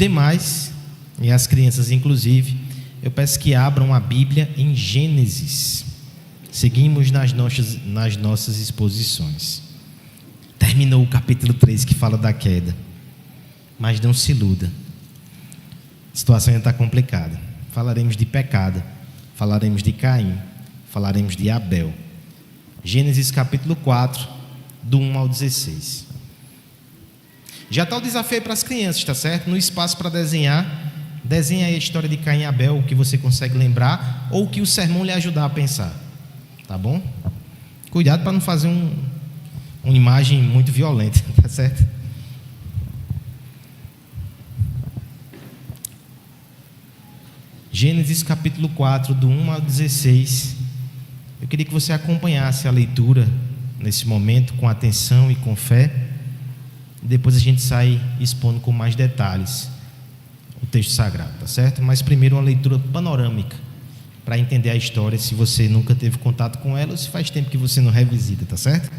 demais, e as crianças inclusive, eu peço que abram a Bíblia em Gênesis. Seguimos nas nossas exposições. Terminou o capítulo 3 que fala da queda, mas não se iluda, a situação ainda está complicada. Falaremos de pecado, falaremos de Caim, falaremos de Abel. Gênesis capítulo 4, do 1 ao 16. Já está o desafio para as crianças, tá certo? No espaço para desenhar, desenha aí a história de Caim e Abel, o que você consegue lembrar, ou o que o sermão lhe ajudar a pensar, tá bom? Cuidado para não fazer uma imagem muito violenta, tá certo? Gênesis capítulo 4, do 1 ao 16. Eu queria que você acompanhasse a leitura nesse momento com atenção e com fé. Depois a gente sai expondo com mais detalhes o texto sagrado, tá certo? Mas primeiro uma leitura panorâmica para entender a história, se você nunca teve contato com ela ou se faz tempo que você não revisita, tá certo?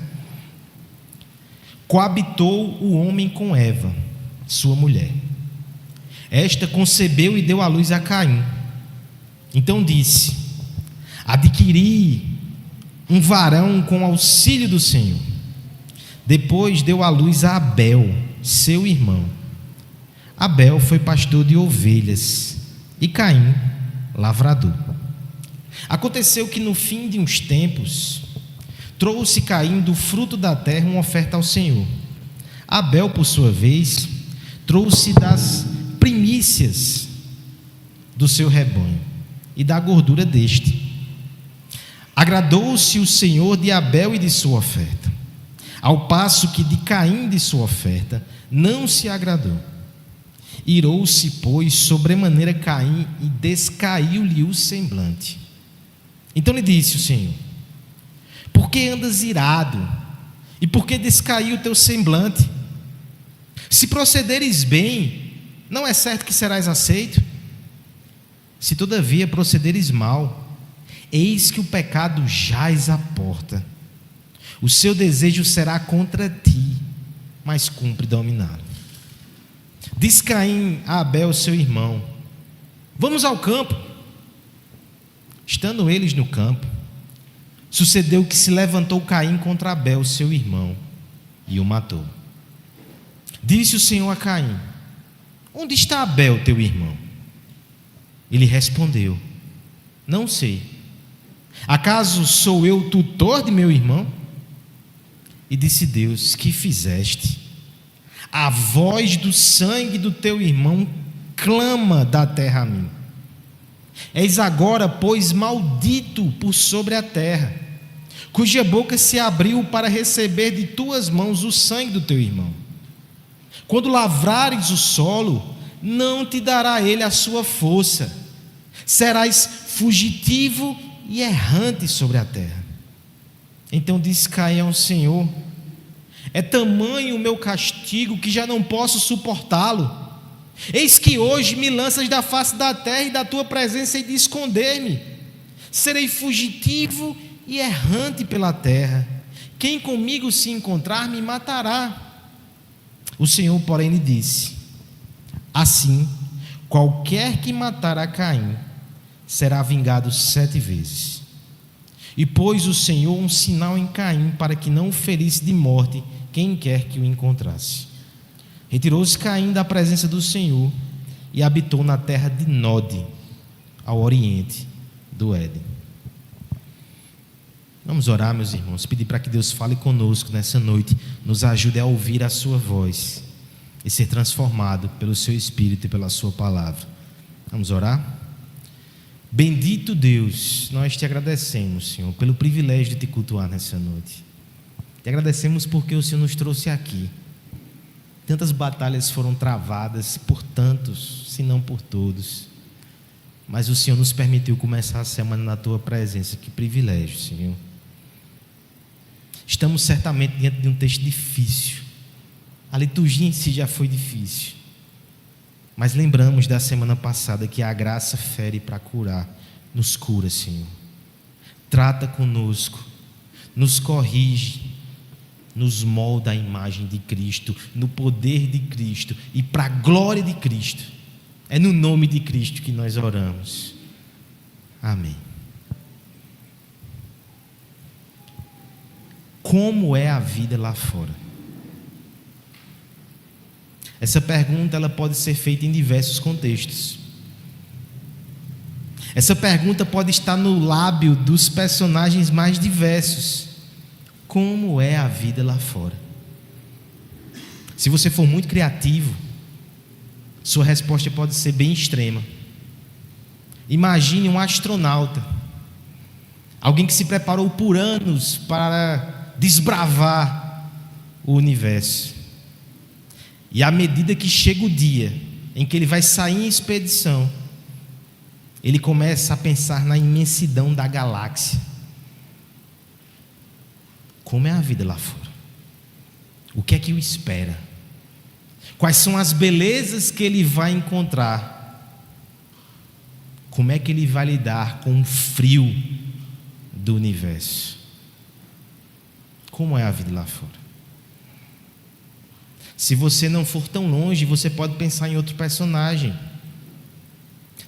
Coabitou o homem com Eva, sua mulher. Esta concebeu e deu à luz a Caim. Então disse: adquiri um varão com auxílio do Senhor. Depois deu à luz a Abel, seu irmão. Abel foi pastor de ovelhas e Caim, lavrador. Aconteceu que no fim de uns tempos, trouxe Caim do fruto da terra uma oferta ao Senhor. Abel, por sua vez, trouxe das primícias do seu rebanho e da gordura deste. Agradou-se o Senhor de Abel e de sua oferta, ao passo que de Caim de sua oferta não se agradou. Irou-se, pois, sobremaneira Caim e descaiu-lhe o semblante. Então lhe disse o Senhor: por que andas irado? E por que descaiu o teu semblante? Se procederes bem, não é certo que serás aceito? Se todavia procederes mal, eis que o pecado jaz à porta. O seu desejo será contra ti, mas cumpre dominá-lo. Diz Caim a Abel, seu irmão: vamos ao campo. Estando eles no campo, sucedeu que se levantou Caim contra Abel, seu irmão, e o matou. Disse o Senhor a Caim: onde está Abel, teu irmão? Ele respondeu: não sei. Acaso sou eu tutor de meu irmão? E disse Deus: que fizeste? A voz do sangue do teu irmão clama da terra a mim. És agora, pois, maldito por sobre a terra, cuja boca se abriu para receber de tuas mãos o sangue do teu irmão. Quando lavrares o solo, não te dará ele a sua força, serás fugitivo e errante sobre a terra. Então disse Caim ao Senhor: é tamanho o meu castigo que já não posso suportá-lo. Eis que hoje me lanças da face da terra e da tua presença e de esconder-me. Serei fugitivo e errante pela terra. Quem comigo se encontrar me matará. O Senhor, porém, lhe disse: assim, qualquer que matar a Caim será vingado 7 vezes. E pôs o Senhor um sinal em Caim, para que não o ferisse de morte quem quer que o encontrasse. Retirou-se Caim da presença do Senhor e habitou na terra de Nod, ao oriente do Éden. Vamos orar, meus irmãos, pedir para que Deus fale conosco nessa noite, nos ajude a ouvir a sua voz e ser transformado pelo seu Espírito e pela sua palavra. Vamos orar? Bendito Deus, nós te agradecemos, Senhor, pelo privilégio de te cultuar nessa noite. Te agradecemos porque o Senhor nos trouxe aqui. Tantas batalhas foram travadas por tantos, se não por todos. Mas o Senhor nos permitiu começar a semana na tua presença. Que privilégio, Senhor. Estamos certamente diante de um texto difícil. A liturgia em si já foi difícil. Mas lembramos da semana passada que a graça fere para curar. Nos cura, Senhor. Trata conosco. Nos corrige. nos molda a imagem de Cristo, no poder de Cristo e para a glória de Cristo. É no nome de Cristo que nós oramos. Amém. Como é a vida lá fora? Essa pergunta ela pode ser feita em diversos contextos. Essa pergunta pode estar no lábio dos personagens mais diversos. Como é a vida lá fora? Se você for muito criativo, sua resposta pode ser bem extrema. Imagine um astronauta, alguém que se preparou por anos para desbravar o universo. E à medida que chega o dia em que ele vai sair em expedição, ele começa a pensar na imensidão da galáxia. Como é a vida lá fora? O que é que o espera? Quais são as belezas que ele vai encontrar? Como é que ele vai lidar com o frio do universo? Como é a vida lá fora? Se você não for tão longe, você pode pensar em outro personagem.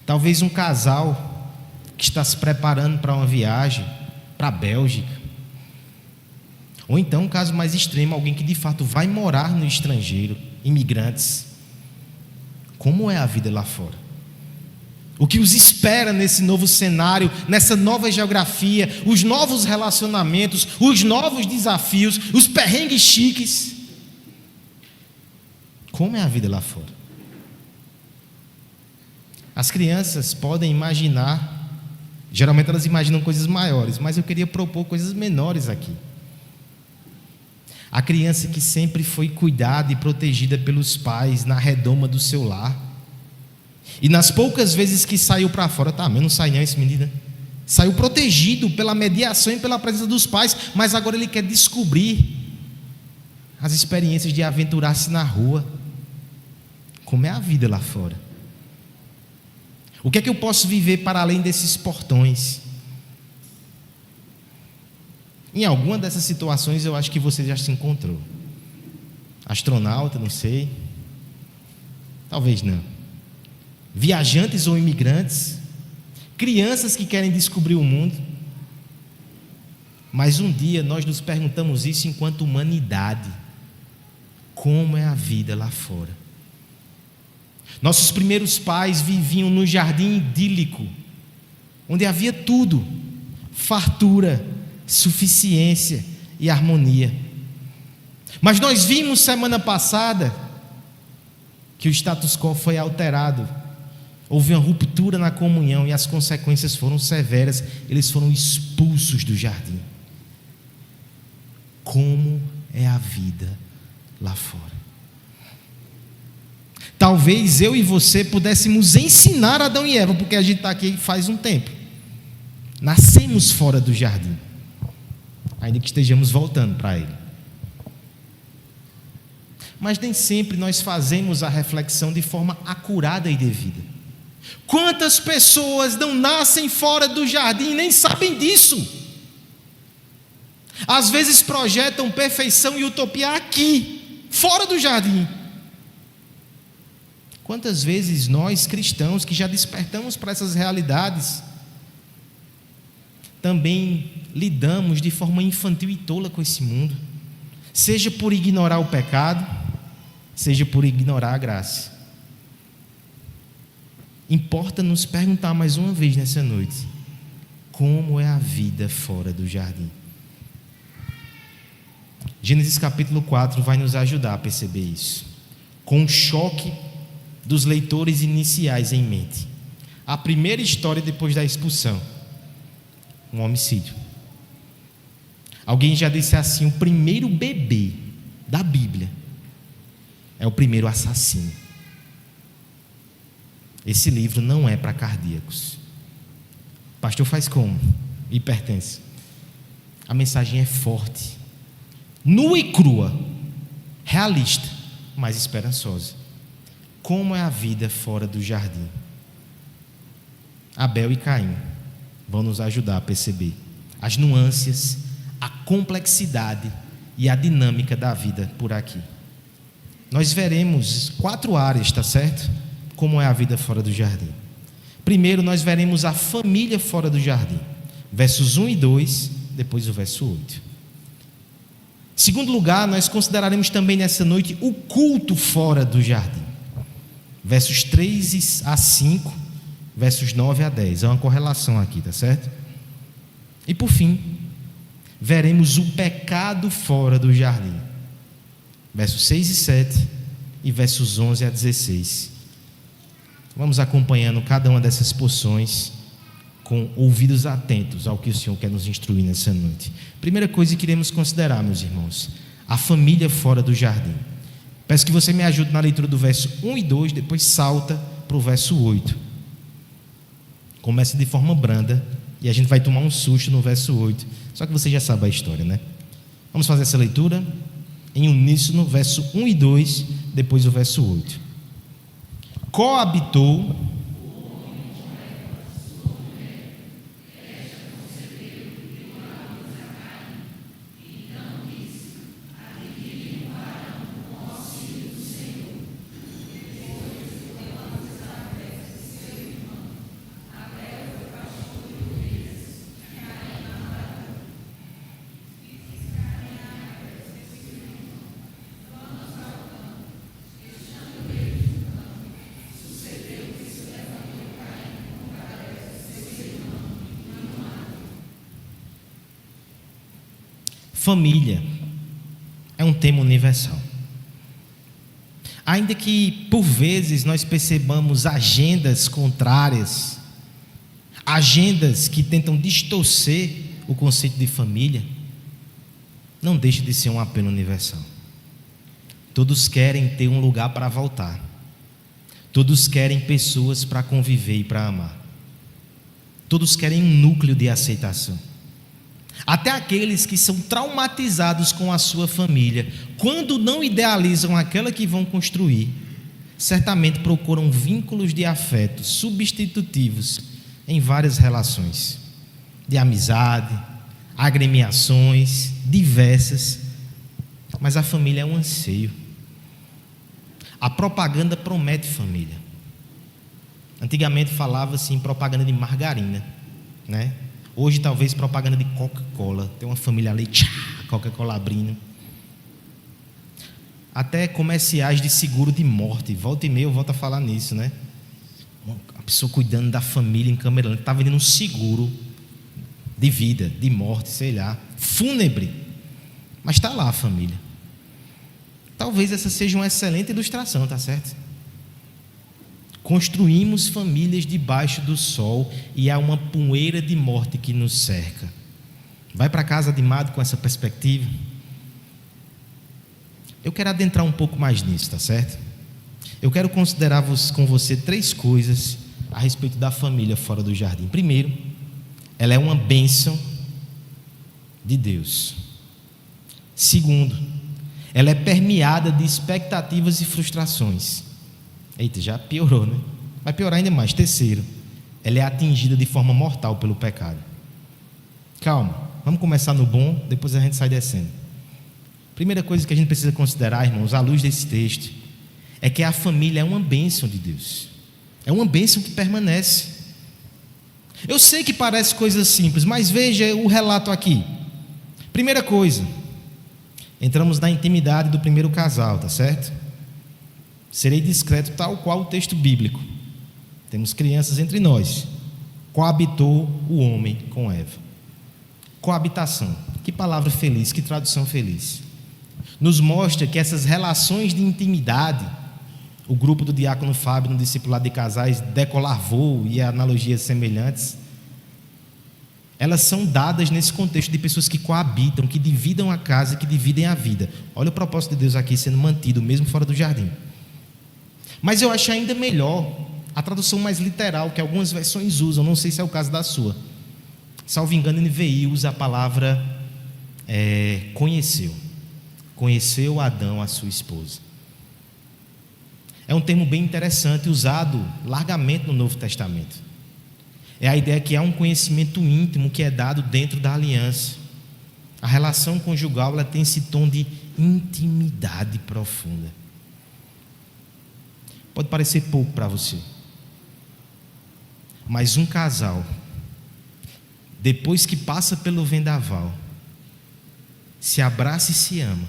Talvez um casal que está se preparando para uma viagem para a Bélgica. Ou então, um caso mais extremo, alguém que de fato vai morar no estrangeiro, imigrantes. Como é a vida lá fora? O que os espera nesse novo cenário, nessa nova geografia, os novos relacionamentos, os novos desafios, os perrengues chiques. Como é a vida lá fora? As crianças podem imaginar, geralmente elas imaginam coisas maiores, mas eu queria propor coisas menores aqui. A criança que sempre foi cuidada e protegida pelos pais na redoma do seu lar, e nas poucas vezes que saiu para fora, mas não sai não esse menino, saiu protegido pela mediação e pela presença dos pais, mas agora ele quer descobrir as experiências de aventurar-se na rua. Como é a vida lá fora? O que é que eu posso viver para além desses portões? Em alguma dessas situações eu acho que você já se encontrou. Astronauta, não sei. Talvez não. Viajantes ou imigrantes. Crianças que querem descobrir o mundo. Mas um dia nós nos perguntamos isso enquanto humanidade. Como é a vida lá fora? Nossos primeiros pais viviam num jardim idílico, onde havia tudo: fartura, suficiência e harmonia. Mas nós vimos semana passada que o status quo foi alterado. Houve uma ruptura na comunhão e as consequências foram severas. Eles foram expulsos do jardim. Como é a vida lá fora? Talvez eu e você pudéssemos ensinar Adão e Eva, porque a gente está aqui faz um tempo. Nascemos fora do jardim, ainda que estejamos voltando para ele. Mas nem sempre nós fazemos a reflexão de forma acurada e devida. Quantas pessoas não nascem fora do jardim e nem sabem disso? Às vezes projetam perfeição e utopia aqui, fora do jardim. Quantas vezes nós cristãos que já despertamos para essas realidades também lidamos de forma infantil e tola com esse mundo, seja por ignorar o pecado, seja por ignorar a graça. Importa nos perguntar mais uma vez nessa noite: como é a vida fora do jardim? Gênesis capítulo 4 vai nos ajudar a perceber isso, com um choque dos leitores iniciais em mente. A primeira história depois da expulsão, um homicídio. Alguém já disse assim: o primeiro bebê da Bíblia é o primeiro assassino. Esse livro não é para cardíacos. O pastor faz como? Hipertenso. A mensagem é forte, nua e crua, realista, mas esperançosa. Como é a vida fora do jardim? Abel e Caim vão nos ajudar a perceber as nuances, a complexidade e a dinâmica da vida por aqui. Nós veremos 4 áreas, tá certo? Como é a vida fora do jardim. Primeiro, nós veremos a família fora do jardim, versos 1 e 2, depois o verso 8. Segundo lugar, nós consideraremos também nessa noite o culto fora do jardim, versos 3 a 5, versos 9 a 10. É uma correlação aqui, tá certo? E por fim, veremos o pecado fora do jardim, versos 6 e 7 e versos 11 a 16. Vamos acompanhando cada uma dessas porções com ouvidos atentos ao que o Senhor quer nos instruir nessa noite. Primeira coisa que queremos considerar, meus irmãos, a família fora do jardim. Peço que você me ajude na leitura do verso 1 e 2, depois salta para o verso 8. Começa de forma branda e a gente vai tomar um susto no verso 8. Só que você já sabe a história, né? Vamos fazer essa leitura em uníssono, verso 1 e 2, depois o verso 8. Coabitou família é um tema universal. Ainda que por vezes nós percebamos agendas contrárias, agendas que tentam distorcer o conceito de família, não deixa de ser um apelo universal. Todos querem ter um lugar para voltar. Todos querem pessoas para conviver e para amar. Todos querem um núcleo de aceitação. Até aqueles que são traumatizados com a sua família, quando não idealizam aquela que vão construir, certamente procuram vínculos de afeto substitutivos em várias relações, de amizade, agremiações diversas. Mas a família é um anseio. A propaganda promete família. Antigamente falava-se em propaganda de margarina, né? Hoje talvez propaganda de Coca-Cola. Tem uma família ali, Coca-Cola abrindo. Até comerciais de seguro de morte. Volta e meia eu volto a falar nisso, né? A pessoa cuidando da família em câmera, está vendendo um seguro de vida, de morte, sei lá, fúnebre. Mas está lá a família. Talvez essa seja uma excelente ilustração, tá certo? Construímos famílias debaixo do sol e há uma poeira de morte que nos cerca. Vai para casa animado com essa perspectiva? Eu quero adentrar um pouco mais nisso, tá certo? Eu quero considerar com você 3 coisas a respeito da família fora do jardim. Primeiro, ela é uma bênção de Deus. Segundo, ela é permeada de expectativas e frustrações. Eita, já piorou, né? Vai piorar ainda mais. Terceiro, ela é atingida de forma mortal pelo pecado. Calma, vamos começar no bom, depois a gente sai descendo. Primeira coisa que a gente precisa considerar, irmãos, à luz desse texto, é que a família é uma bênção de Deus. É uma bênção que permanece. Eu sei que parece coisa simples, mas veja o relato aqui. Primeira coisa, entramos na intimidade do primeiro casal, tá certo? Serei discreto tal qual o texto bíblico. Temos crianças entre nós. Coabitou o homem com Eva. Coabitação. Que palavra feliz, que tradução feliz. Nos mostra que essas relações de intimidade, o grupo do diácono Fábio no discipulado de casais, decolar voo e analogias semelhantes, elas são dadas nesse contexto de pessoas que coabitam, que dividam a casa, que dividem a vida. Olha o propósito de Deus aqui sendo mantido, mesmo fora do jardim. Mas eu acho ainda melhor a tradução mais literal, que algumas versões usam, não sei se é o caso da sua. Salvo engano, NVI usa a palavra conheceu. Conheceu Adão, a sua esposa. É um termo bem interessante, usado largamente no Novo Testamento. É a ideia que há um conhecimento íntimo que é dado dentro da aliança. A relação conjugal, ela tem esse tom de intimidade profunda. Pode parecer pouco para você, mas um casal, depois que passa pelo vendaval, se abraça e se ama,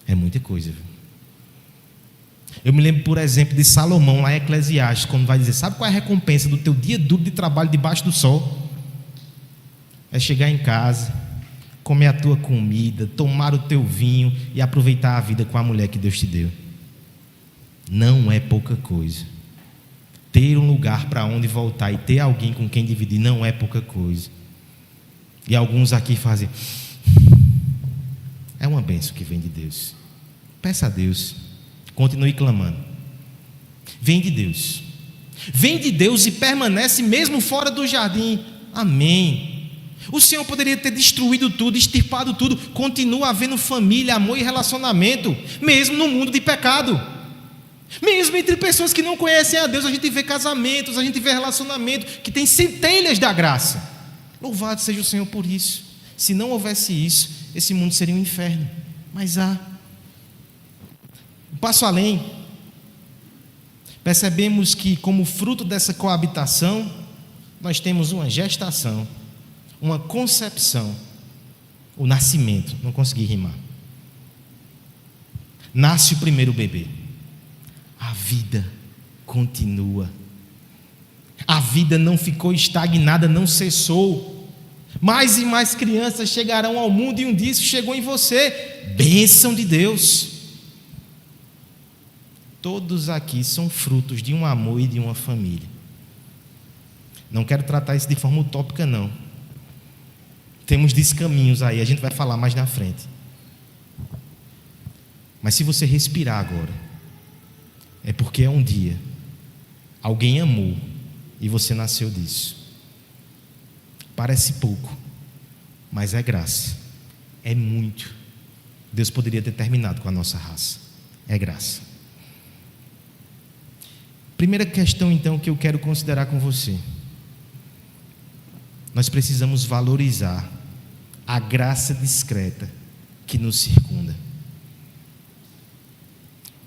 é muita coisa, viu? Eu me lembro, por exemplo, de Salomão lá em Eclesiastes, quando vai dizer: sabe qual é a recompensa do teu dia duro de trabalho debaixo do sol? É chegar em casa, comer a tua comida, tomar o teu vinho e aproveitar a vida com a mulher que Deus te deu. Não é pouca coisa. Ter um lugar para onde voltar e ter alguém com quem dividir não é pouca coisa. E alguns aqui fazem: é uma bênção que vem de Deus. Peça a Deus, continue clamando. Vem de Deus. Vem de Deus e permanece mesmo fora do jardim. Amém. O Senhor poderia ter destruído tudo, extirpado tudo. Continua havendo família, amor e relacionamento, mesmo no mundo de pecado. Mesmo entre pessoas que não conhecem a Deus, a gente vê casamentos, a gente vê relacionamento que tem centelhas da graça. Louvado seja o Senhor por isso. Se não houvesse isso, esse mundo seria um inferno. Mas há. Um passo além, percebemos que, como fruto dessa coabitação, nós temos uma gestação, uma concepção, o nascimento. Não consegui rimar. Nasce o primeiro bebê. A vida continua. A vida não ficou estagnada, não cessou. Mais e mais crianças chegarão ao mundo e um dia isso chegou em você. Bênção de Deus. Todos aqui são frutos de um amor e de uma família. Não quero tratar isso de forma utópica, não. Temos descaminhos aí, a gente vai falar mais na frente. Mas se você respirar agora, é porque um dia alguém amou e você nasceu disso. Parece pouco, mas é graça. É muito. Deus poderia ter terminado com a nossa raça. É graça. Primeira questão, então, que eu quero considerar com você. Nós precisamos valorizar a graça discreta que nos circunda.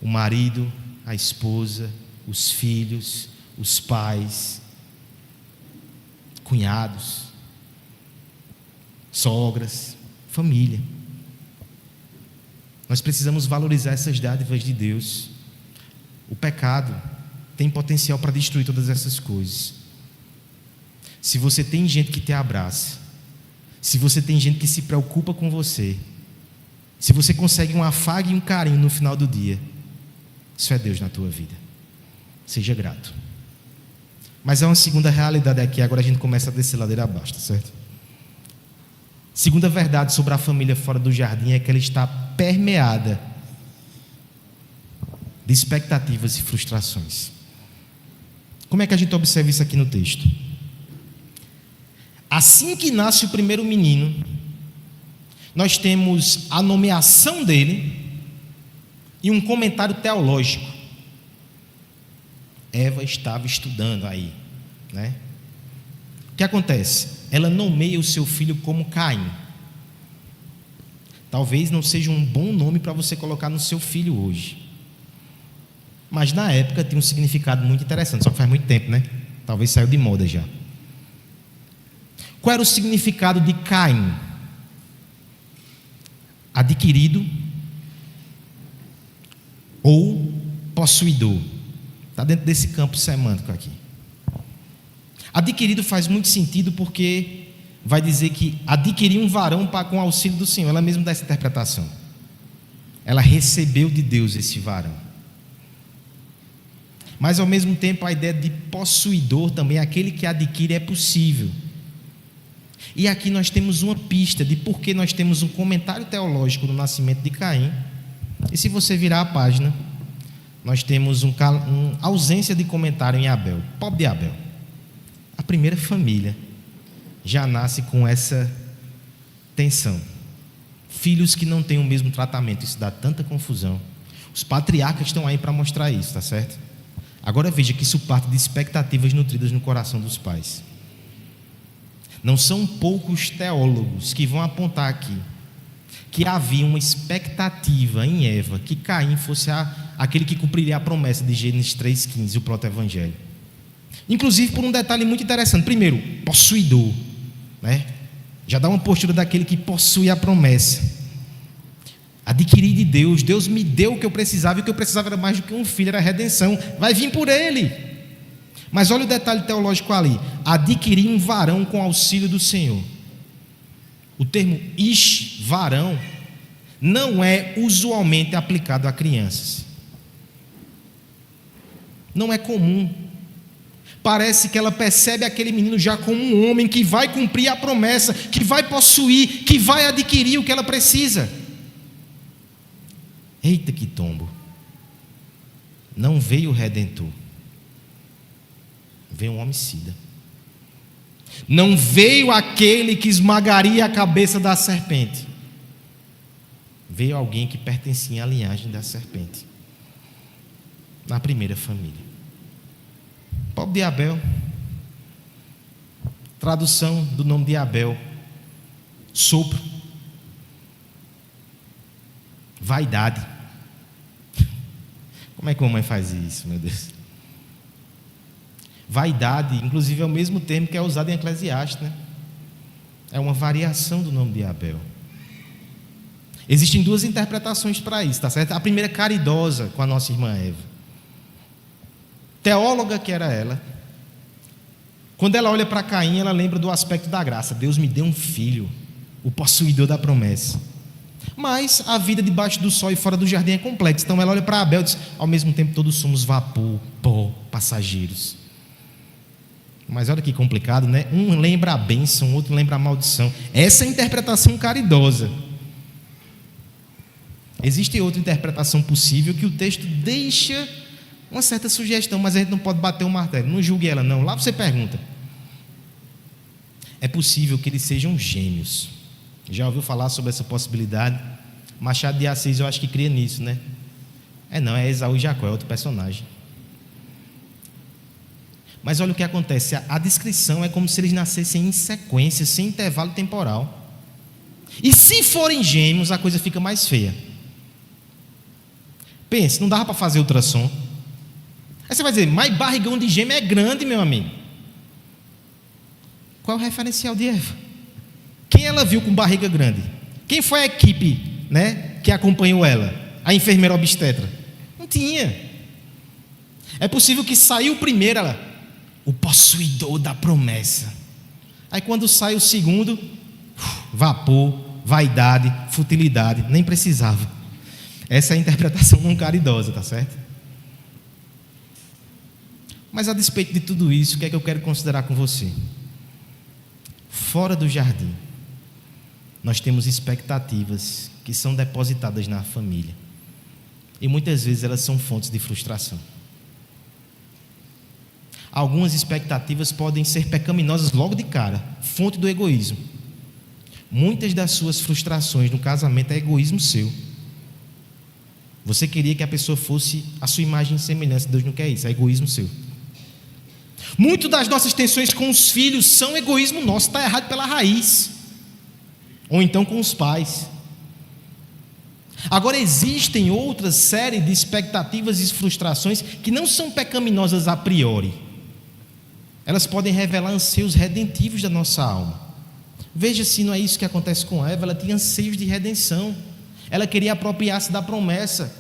O marido, a esposa, os filhos, os pais, cunhados, sogras, família. Nós precisamos valorizar essas dádivas de Deus. O pecado tem potencial para destruir todas essas coisas. Se você tem gente que te abraça, se você tem gente que se preocupa com você, se você consegue um afago e um carinho no final do dia, isso é Deus na tua vida. Seja grato. Mas há uma segunda realidade aqui. Agora a gente começa a descer ladeira abaixo, tá certo? Segunda verdade sobre a família fora do jardim é que ela está permeada de expectativas e frustrações. Como é que a gente observa isso aqui no texto? Assim que nasce o primeiro menino, nós temos a nomeação dele e um comentário teológico. Eva estava estudando aí, né? O que acontece? Ela nomeia o seu filho como Caim. Talvez não seja um bom nome para você colocar no seu filho hoje, mas na época tinha um significado muito interessante, só que faz muito tempo, né? Talvez saiu de moda já. Qual era o significado de Caim? Adquirido ou possuidor. Está dentro desse campo semântico aqui. Adquirido faz muito sentido porque vai dizer que adquiriu um varão com auxílio do Senhor. Ela mesmo dá essa interpretação. Ela recebeu de Deus esse varão. Mas ao mesmo tempo a ideia de possuidor também, aquele que adquire, é possível. E aqui nós temos uma pista de por que nós temos um comentário teológico do nascimento de Caim. E se você virar a página, nós temos uma ausência de comentário em Abel. Pobre de Abel. A primeira família já nasce com essa tensão. Filhos que não têm o mesmo tratamento, isso dá tanta confusão. Os patriarcas estão aí para mostrar isso, tá certo? Agora veja que isso parte de expectativas nutridas no coração dos pais. Não são poucos teólogos que vão apontar aqui que havia uma expectativa em Eva que Caim fosse aquele que cumpriria a promessa de Gênesis 3,15, o proto-evangelho. Inclusive por um detalhe muito interessante. Primeiro, possuidor, né? Já dá uma postura daquele que possui a promessa. Adquiri de Deus. Deus me deu o que eu precisava, e o que eu precisava era mais do que um filho, era a redenção. Vai vir por ele. Mas olha o detalhe teológico ali: adquirir um varão com auxílio do Senhor. O termo ish, varão, não é usualmente aplicado a crianças. Não é comum. Parece que ela percebe aquele menino já como um homem que vai cumprir a promessa, que vai possuir, que vai adquirir o que ela precisa. Eita, que tombo! Não veio o Redentor, veio um homicida. Não veio aquele que esmagaria a cabeça da serpente. Veio alguém que pertencia à linhagem da serpente, na primeira família. Pobre de Abel. Tradução do nome de Abel: sopro, vaidade. Como é que a mamãe faz isso, meu Deus? Vaidade, inclusive, é o mesmo termo que é usado em Eclesiastes, né? É uma variação do nome de Abel. Existem duas interpretações para isso, tá certo? A primeira é caridosa, com a nossa irmã Eva, teóloga que era ela. Quando ela olha para Caim, ela lembra do aspecto da graça. Deus me deu um filho, o possuidor da promessa. Mas a vida debaixo do sol e fora do jardim é complexa. Então ela olha para Abel e diz: ao mesmo tempo todos somos vapor, pó, passageiros. Mas olha que complicado, né? Um lembra a bênção, o outro lembra a maldição. Essa é a interpretação caridosa. Existe outra interpretação possível, que o texto deixa uma certa sugestão, mas a gente não pode bater o martelo. Não julgue ela, não. Lá você pergunta: é possível que eles sejam gêmeos? Já ouviu falar sobre essa possibilidade? Machado de Assis, eu acho que cria nisso, né? Não, é Esaú e Jacó, é outro personagem. Mas olha o que acontece: a descrição é como se eles nascessem em sequência, sem intervalo temporal. E se forem gêmeos, a coisa fica mais feia. Pense, não dava para fazer ultrassom. Aí você vai dizer: mas barrigão de gêmeo é grande, meu amigo. Qual é o referencial de Eva? Quem ela viu com barriga grande? Quem foi a equipe, né, que acompanhou ela? A enfermeira obstetra? Não tinha. É possível que saiu primeiro ela, o possuidor da promessa. Aí quando sai o segundo, vapor, vaidade, futilidade, nem precisava. Essa é a interpretação não caridosa, tá certo? Mas a despeito de tudo isso, o que é que eu quero considerar com você? Fora do jardim, nós temos expectativas que são depositadas na família, e muitas vezes elas são fontes de frustração. Algumas expectativas podem ser pecaminosas logo de cara, fonte do egoísmo. Muitas das suas frustrações no casamento é egoísmo seu. Você queria que a pessoa fosse a sua imagem e semelhança. Deus não quer isso, é egoísmo seu. Muito das nossas tensões com os filhos são egoísmo nosso, está errado pela raiz. Ou então com os pais. Agora existem outra série de expectativas e frustrações que não são pecaminosas a priori. Elas podem revelar anseios redentivos da nossa alma. Veja se não é isso que acontece com Eva. Ela tinha anseios de redenção. Ela queria apropriar-se da promessa.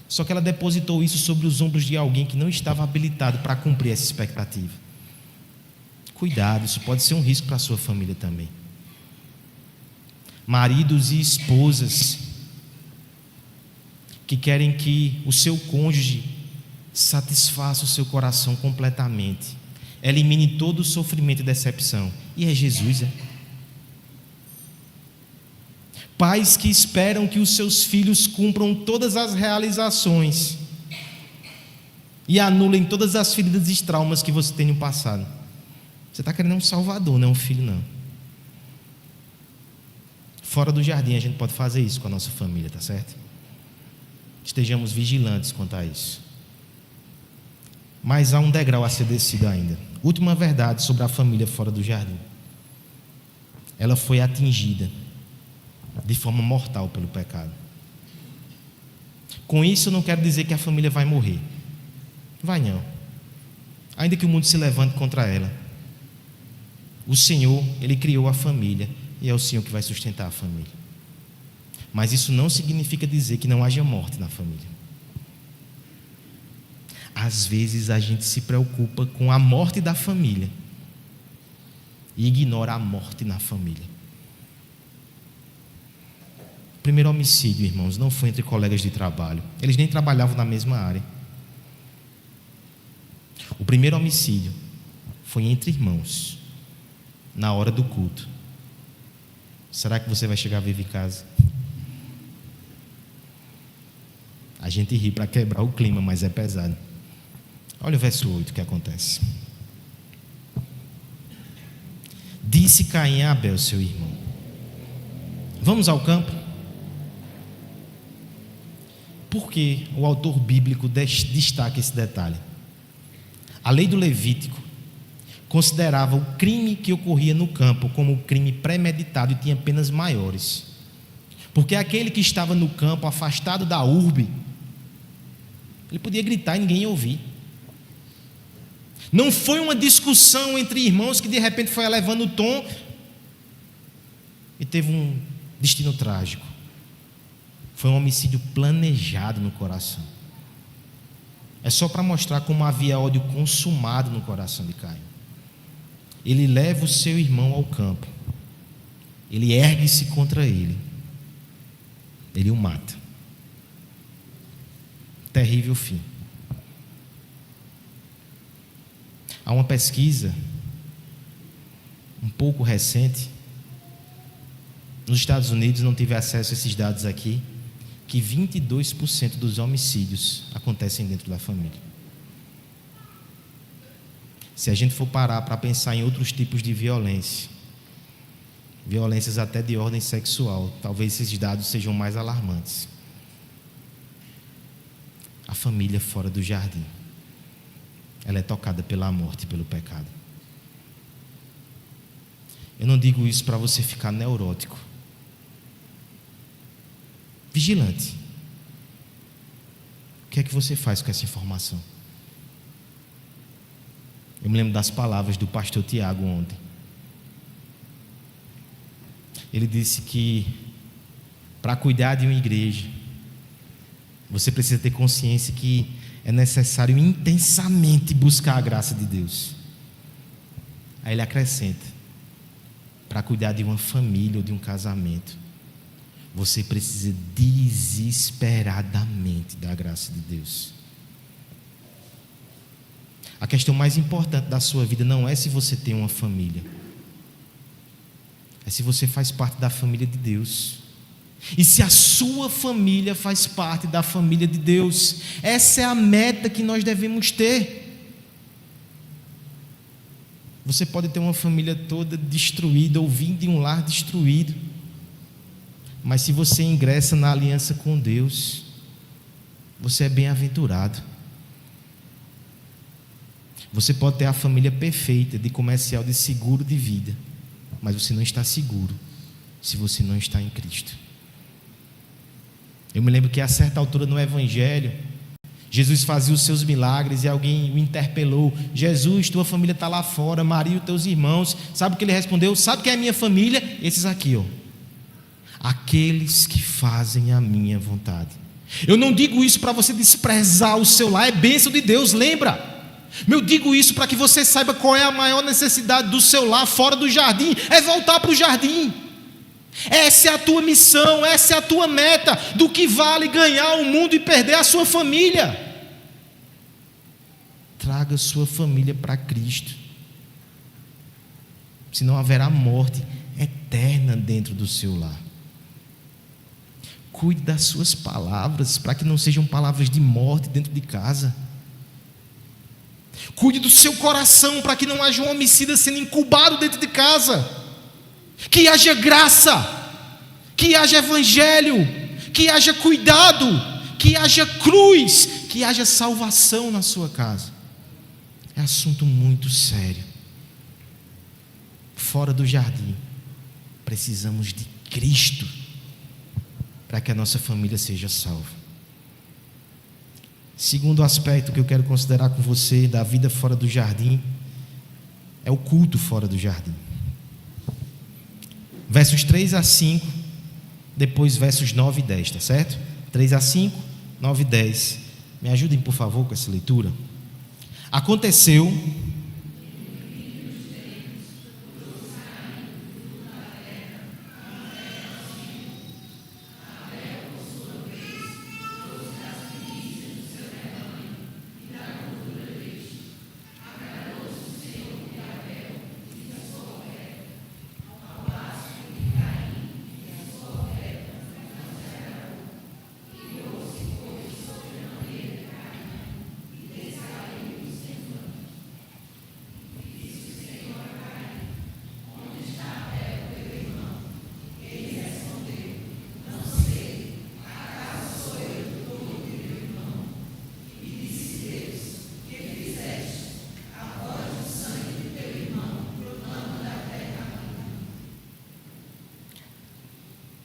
Só que ela depositou isso sobre os ombros de alguém que não estava habilitado para cumprir essa expectativa. Cuidado, isso pode ser um risco para a sua família também. Maridos e esposas que querem que o seu cônjuge satisfaça o seu coração completamente, elimine todo o sofrimento e decepção. E é Jesus, Pais que esperam que os seus filhos cumpram todas as realizações e anulem todas as feridas e traumas que você tem no passado. Você está querendo um salvador, não um filho, não. Fora do jardim a gente pode fazer isso com a nossa família, tá certo? Estejamos vigilantes quanto a isso. Mas há um degrau a ser descido ainda. Última verdade sobre a família fora do jardim. Ela foi atingida de forma mortal pelo pecado. Com isso eu não quero dizer que a família vai morrer. Vai não. Ainda que o mundo se levante contra ela, o Senhor, Ele criou a família e é o Senhor que vai sustentar a família. Mas isso não significa dizer que não haja morte na família. Às vezes a gente se preocupa com a morte da família e ignora a morte na família. O primeiro homicídio, irmãos, não foi entre colegas de trabalho. Eles nem trabalhavam na mesma área. O primeiro homicídio foi entre irmãos, na hora do culto. Será que você vai chegar vivo em casa? A gente ri para quebrar o clima, mas é pesado. Olha o verso 8 que acontece. Disse Caim a Abel, seu irmão: vamos ao campo? Por que o autor bíblico destaca esse detalhe? A lei do Levítico considerava o crime que ocorria no campo como crime premeditado e tinha penas maiores. Porque aquele que estava no campo, afastado da urbe, ele podia gritar e ninguém ia ouvir. Não foi uma discussão entre irmãos que de repente foi elevando o tom e teve um destino trágico. Foi um homicídio planejado no coração. É só para mostrar como havia ódio consumado no coração de Caim. Ele leva o seu irmão ao campo. Ele ergue-se contra ele. Ele o mata. Terrível fim. Há uma pesquisa um pouco recente, nos Estados Unidos, não tive acesso a esses dados aqui, que 22% dos homicídios acontecem dentro da família. Se a gente for parar para pensar em outros tipos de violência, violências até de ordem sexual, talvez esses dados sejam mais alarmantes. A família fora do jardim, ela é tocada pela morte e pelo pecado. Eu não digo isso para você ficar neurótico, vigilante. O que é que você faz com essa informação? Eu me lembro das palavras do pastor Tiago ontem. Ele disse que para cuidar de uma igreja, você precisa ter consciência que é necessário intensamente buscar a graça de Deus. Aí ele acrescenta: para cuidar de uma família ou de um casamento, você precisa desesperadamente da graça de Deus. A questão mais importante da sua vida não é se você tem uma família, é se você faz parte da família de Deus. E se a sua família faz parte da família de Deus, essa é a meta que nós devemos ter. Você pode ter uma família toda destruída ou vir de um lar destruído, mas se você ingressa na aliança com Deus, você é bem-aventurado. Você pode ter a família perfeita, de comercial, de seguro de vida, mas você não está seguro se você não está em Cristo. Eu me lembro que a certa altura no Evangelho, Jesus fazia os seus milagres e alguém o interpelou: Jesus, tua família está lá fora, Maria e os teus irmãos. Sabe o que ele respondeu? Sabe quem é a minha família? Esses aqui, ó. Aqueles que fazem a minha vontade. Eu não digo isso para você desprezar o seu lar, é bênção de Deus, lembra? Eu digo isso para que você saiba qual é a maior necessidade do seu lar fora do jardim, é voltar para o jardim. Essa é a tua missão, essa é a tua meta. Do que vale ganhar o mundo e perder a sua família? Traga sua família para Cristo, senão haverá morte eterna dentro do seu lar. Cuide das suas palavras, para que não sejam palavras de morte dentro de casa. Cuide do seu coração, para que não haja um homicida sendo incubado dentro de casa. Que haja graça, que haja evangelho, que haja cuidado, que haja cruz, que haja salvação na sua casa. É assunto muito sério. Fora do jardim, precisamos de Cristo. para que a nossa família seja salva. Segundo aspecto que eu quero considerar com você da vida fora do jardim é o culto fora do jardim. Versos 3 a 5, depois versos 9 e 10, tá certo? 3 a 5, 9 e 10. Me ajudem, por favor, com essa leitura. Aconteceu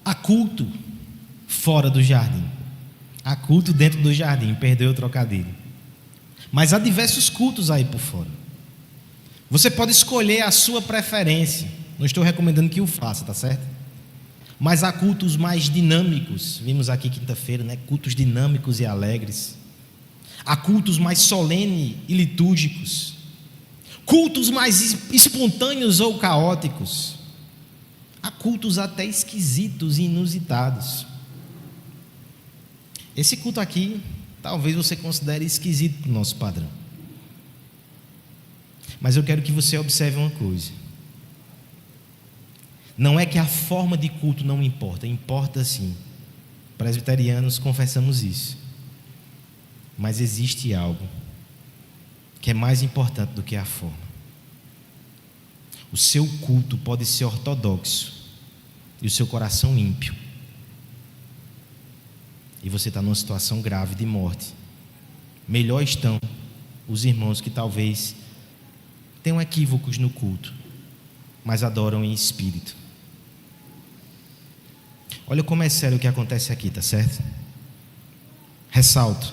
há culto fora do jardim. Há culto dentro do jardim, perdeu o trocadilho. Mas há diversos cultos aí por fora. Você pode escolher a sua preferência. Não estou recomendando que o faça, tá certo? Mas há cultos mais dinâmicos. Vimos aqui quinta-feira, né? Cultos dinâmicos e alegres. Há cultos mais solenes e litúrgicos. Cultos mais espontâneos ou caóticos. Há cultos até esquisitos e inusitados. Esse culto aqui, talvez você considere esquisito no nosso padrão. Mas eu quero que você observe uma coisa. Não é que a forma de culto não importa, importa sim. Presbiterianos confessamos isso. Mas existe algo que é mais importante do que a forma. O seu culto pode ser ortodoxo e o seu coração ímpio. E você está numa situação grave de morte. Melhor estão os irmãos que talvez tenham equívocos no culto, mas adoram em espírito. Olha como é sério o que acontece aqui, tá certo? Ressalto: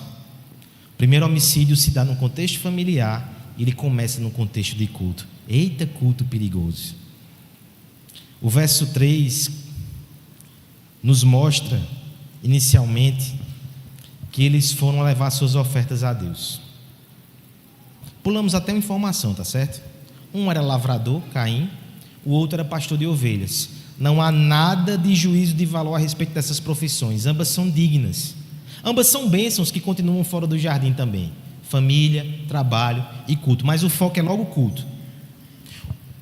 o primeiro homicídio se dá num contexto familiar e ele começa num contexto de culto. Eita, culto perigoso. O verso 3 nos mostra inicialmente que eles foram levar suas ofertas a Deus. Pulamos até uma informação, tá certo? Um era lavrador, Caim, o outro era pastor de ovelhas. Não há nada de juízo de valor a respeito dessas profissões. Ambas são dignas. Ambas são bênçãos que continuam fora do jardim também. Família, trabalho e culto. Mas o foco é logo o culto.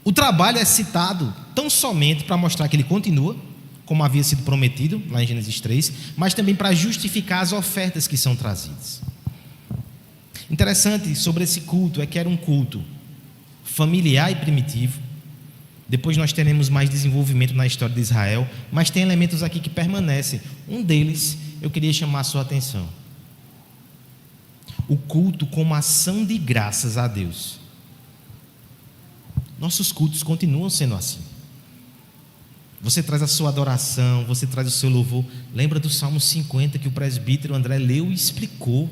O trabalho é citado tão somente para mostrar que ele continua, como havia sido prometido lá em Gênesis 3, mas também para justificar as ofertas que são trazidas. Interessante sobre esse culto é que era um culto familiar e primitivo. Depois nós teremos mais desenvolvimento na história de Israel, mas tem elementos aqui que permanecem. Um deles eu queria chamar a sua atenção: o culto como ação de graças a Deus. Nossos cultos continuam sendo assim. Você traz a sua adoração, você traz o seu louvor. Lembra do Salmo 50 que o presbítero André leu e explicou?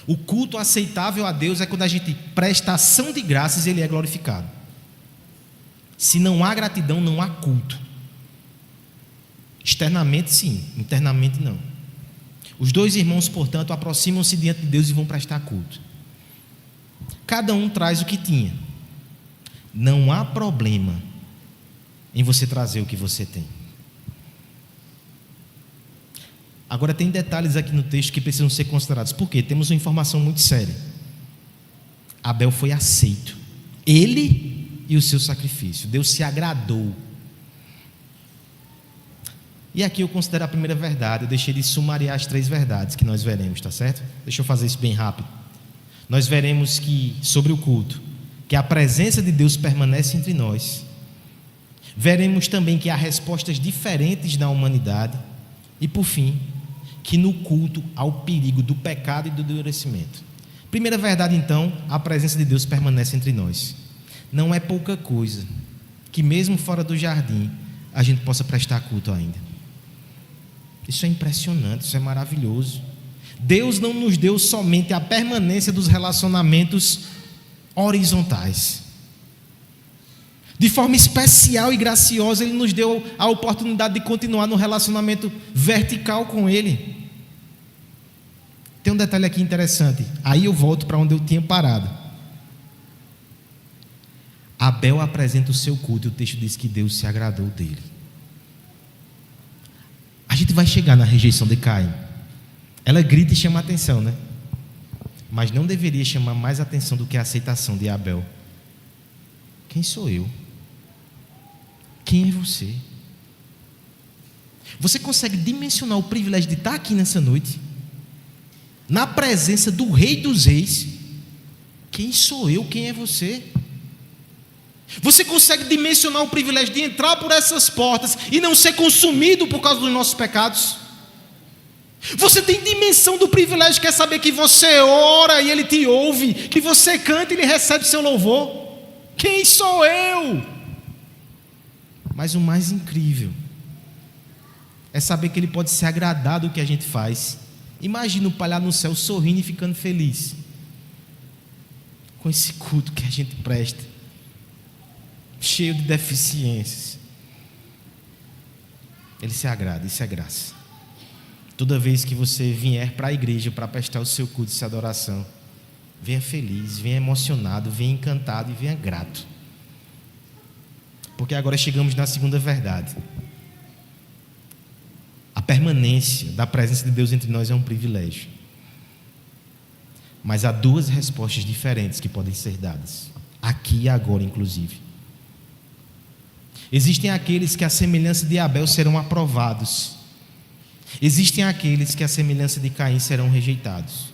O culto aceitável a Deus é quando a gente presta ação de graças e Ele é glorificado. Se não há gratidão, não há culto. Externamente sim, internamente não. Os dois irmãos, portanto, aproximam-se diante de Deus e vão prestar culto. Cada um traz o que tinha. Não há problema em você trazer o que você tem. Agora tem detalhes aqui no texto que precisam ser considerados. Por quê? Temos uma informação muito séria. Abel foi aceito. Ele e o seu sacrifício. Deus se agradou. E aqui eu considero a primeira verdade. Eu deixei de sumariar as 3 verdades que nós veremos, tá certo? Deixa eu fazer isso bem rápido. Nós veremos que, sobre o culto, que a presença de Deus permanece entre nós. Veremos também que há respostas diferentes da humanidade. E por fim, que no culto há o perigo do pecado e do endurecimento. Primeira verdade então, a presença de Deus permanece entre nós. Não é pouca coisa que mesmo fora do jardim a gente possa prestar culto ainda. Isso é impressionante, isso é maravilhoso. Deus não nos deu somente a permanência dos relacionamentos horizontais. De forma especial e graciosa, Ele nos deu a oportunidade de continuar no relacionamento vertical com Ele. Tem um detalhe aqui interessante. Aí eu volto para onde eu tinha parado. Abel apresenta o seu culto e o texto diz que Deus se agradou dele. A gente vai chegar na rejeição de Caim. Ela grita e chama a atenção, né? Mas não deveria chamar mais atenção do que a aceitação de Abel. Quem sou eu? Quem é você? Você consegue dimensionar o privilégio de estar aqui nessa noite? Na presença do Rei dos Reis? Quem sou eu? Quem é você? Você consegue dimensionar o privilégio de entrar por essas portas e não ser consumido por causa dos nossos pecados? Você tem dimensão do privilégio que é saber que você ora e Ele te ouve, que você canta e Ele recebe seu louvor? Quem sou eu? Mas o mais incrível é saber que Ele pode se agradar do que a gente faz. Imagina o Pai lá no céu sorrindo e ficando feliz com esse culto que a gente presta, cheio de deficiências. Ele se agrada, isso é graça. Toda vez que você vier para a igreja para prestar o seu culto e sua adoração, venha feliz, venha emocionado, venha encantado e venha grato. Porque agora chegamos na segunda verdade. A permanência da presença de Deus entre nós é um privilégio. Mas há duas respostas diferentes que podem ser dadas, aqui e agora inclusive. Existem aqueles que, à semelhança de Abel, serão aprovados. Existem aqueles que, à semelhança de Caim, serão rejeitados.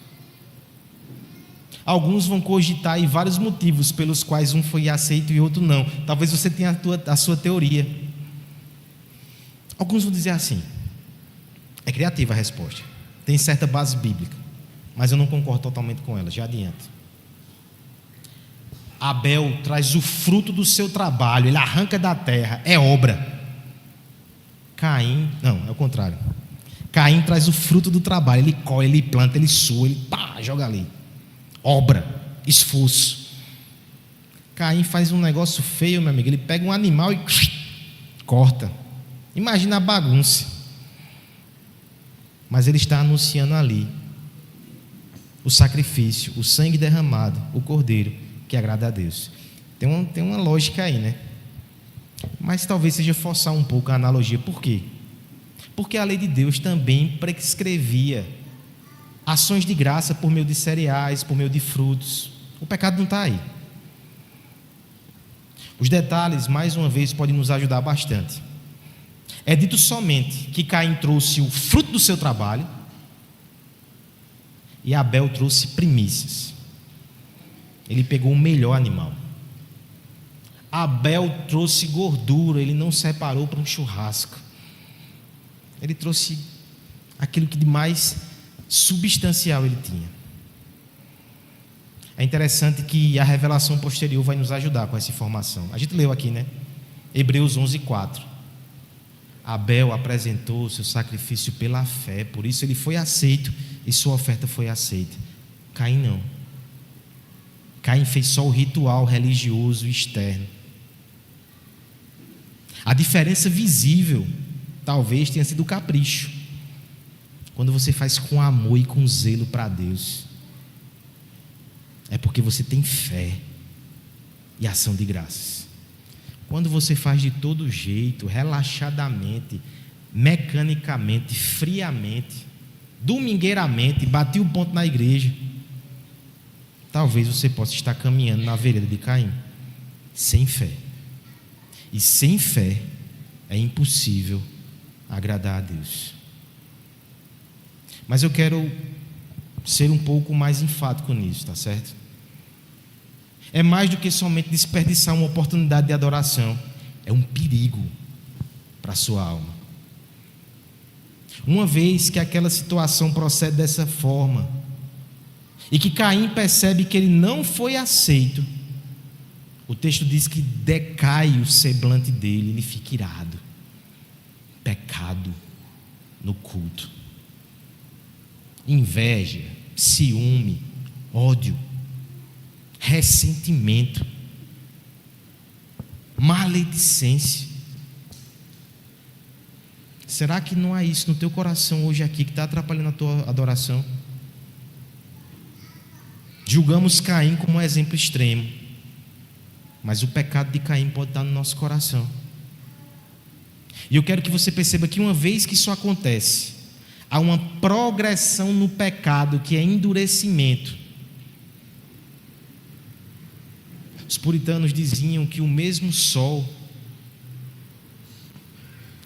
Alguns vão cogitar aí vários motivos pelos quais um foi aceito e outro não. Talvez você tenha a sua teoria. Alguns vão dizer assim, é criativa a resposta, tem certa base bíblica, mas eu não concordo totalmente com ela, já adianto. Abel traz o fruto do seu trabalho, ele arranca da terra, é obra. Caim, não, é o contrário. Caim traz o fruto do trabalho, ele colhe, ele planta, ele sua, ele joga ali. Obra, esforço. Caim faz um negócio feio, meu amigo. Ele pega um animal e corta. Imagina a bagunça. Mas ele está anunciando ali o sacrifício, o sangue derramado, o cordeiro que agrada a Deus. Tem uma lógica aí, né? Mas talvez seja forçar um pouco a analogia. Por quê? Porque a lei de Deus também prescrevia ações de graça por meio de cereais, por meio de frutos. O pecado não está aí. Os detalhes, mais uma vez, podem nos ajudar bastante. É dito somente que Caim trouxe o fruto do seu trabalho e Abel trouxe primícias. Ele pegou o melhor animal. Abel trouxe gordura, ele não separou para um churrasco. Ele trouxe aquilo que de mais substancial ele tinha. É interessante que a revelação posterior vai nos ajudar com essa informação. A gente leu aqui, né? Hebreus 11:4. Abel apresentou o seu sacrifício pela fé, por isso ele foi aceito e sua oferta foi aceita. Caim não. Caim fez só o ritual religioso externo. A diferença visível talvez tenha sido o capricho. Quando você faz com amor e com zelo para Deus, é porque você tem fé e ação de graças. Quando você faz de todo jeito, relaxadamente, mecanicamente, friamente, domingueiramente, bati o ponto na igreja, talvez você possa estar caminhando na vereda de Caim, sem fé. E sem fé é impossível agradar a Deus. Mas eu quero ser um pouco mais enfático nisso, tá certo? É mais do que somente desperdiçar uma oportunidade de adoração. É um perigo para a sua alma. Uma vez que aquela situação procede dessa forma, e que Caim percebe que ele não foi aceito, o texto diz que decai o semblante dele, ele fica irado. Pecado, no culto. Inveja, ciúme, ódio, ressentimento, maledicência. Será que não há isso no teu coração hoje aqui que está atrapalhando a tua adoração? Julgamos Caim como um exemplo extremo, mas o pecado de Caim pode estar no nosso coração. E eu quero que você perceba que uma vez que isso acontece, há uma progressão no pecado que é endurecimento. Os puritanos diziam que o mesmo sol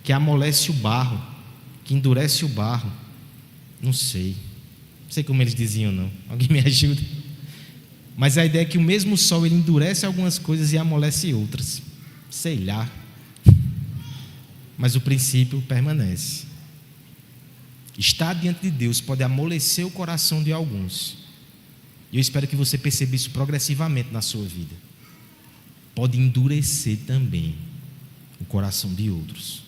que amolece o barro, que endurece o barro, não sei como eles diziam, não, alguém me ajuda? Mas a ideia é que o mesmo sol ele endurece algumas coisas e amolece outras, sei lá, mas o princípio permanece. Estar diante de Deus pode amolecer o coração de alguns, e eu espero que você perceba isso progressivamente na sua vida. Pode endurecer também o coração de outros.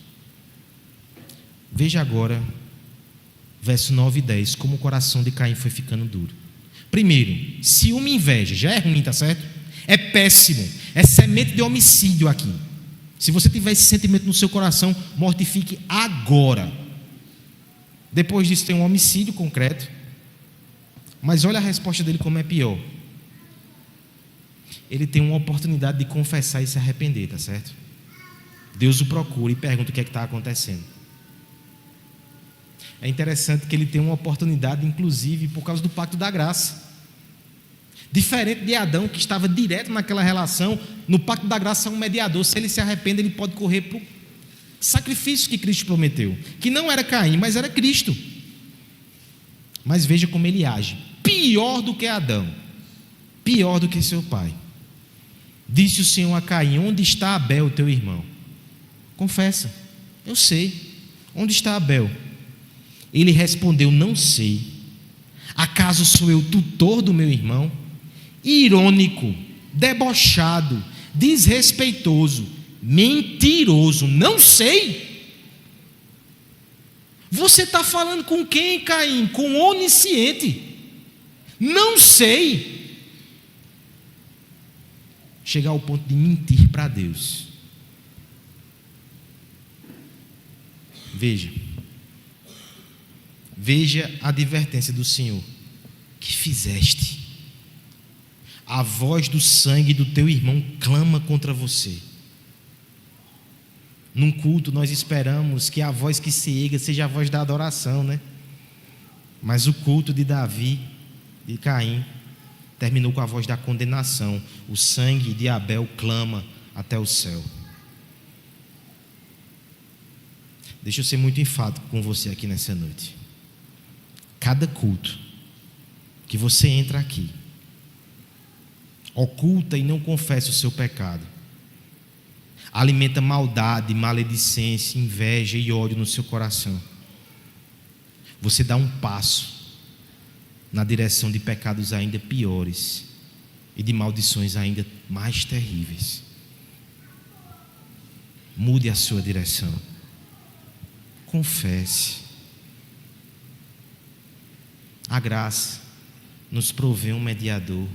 Veja agora, verso 9 e 10, como o coração de Caim foi ficando duro. Primeiro, ciúme e inveja, já é ruim, tá certo? É péssimo, é semente de homicídio aqui. Se você tiver esse sentimento no seu coração, mortifique agora. Depois disso tem um homicídio concreto, mas olha a resposta dele como é pior. Ele tem uma oportunidade de confessar e se arrepender, tá certo? Deus o procura e pergunta o que é que está acontecendo. É interessante que ele tem uma oportunidade, inclusive, por causa do pacto da graça. Diferente de Adão, que estava direto naquela relação, no pacto da graça há um mediador. Se ele se arrepende, ele pode correr para o sacrifício que Cristo prometeu, que não era Caim, mas era Cristo. Mas veja como ele age, pior do que Adão, pior do que seu pai. Disse o Senhor a Caim: onde está Abel, teu irmão? Confessa, eu sei. Onde está Abel? Ele respondeu: não sei. Acaso sou eu tutor do meu irmão? Irônico, debochado, desrespeitoso, mentiroso, não sei. Você está falando com quem, Caim? Com o onisciente. Não sei. Chegar ao ponto de mentir para Deus. Veja a advertência do Senhor. Que fizeste? A voz do sangue do teu irmão clama contra você. Num culto nós esperamos que a voz que se erga seja a voz da adoração, né? Mas o culto de Davi e Caim terminou com a voz da condenação. O sangue de Abel clama até o céu. Deixa eu ser muito enfático com você aqui nessa noite. Cada culto que você entra aqui, oculta e não confessa o seu pecado, alimenta maldade, maledicência, inveja e ódio no seu coração. Você dá um passo na direção de pecados ainda piores e de maldições ainda mais terríveis. Mude a sua direção. Confesse. A graça nos provê um mediador.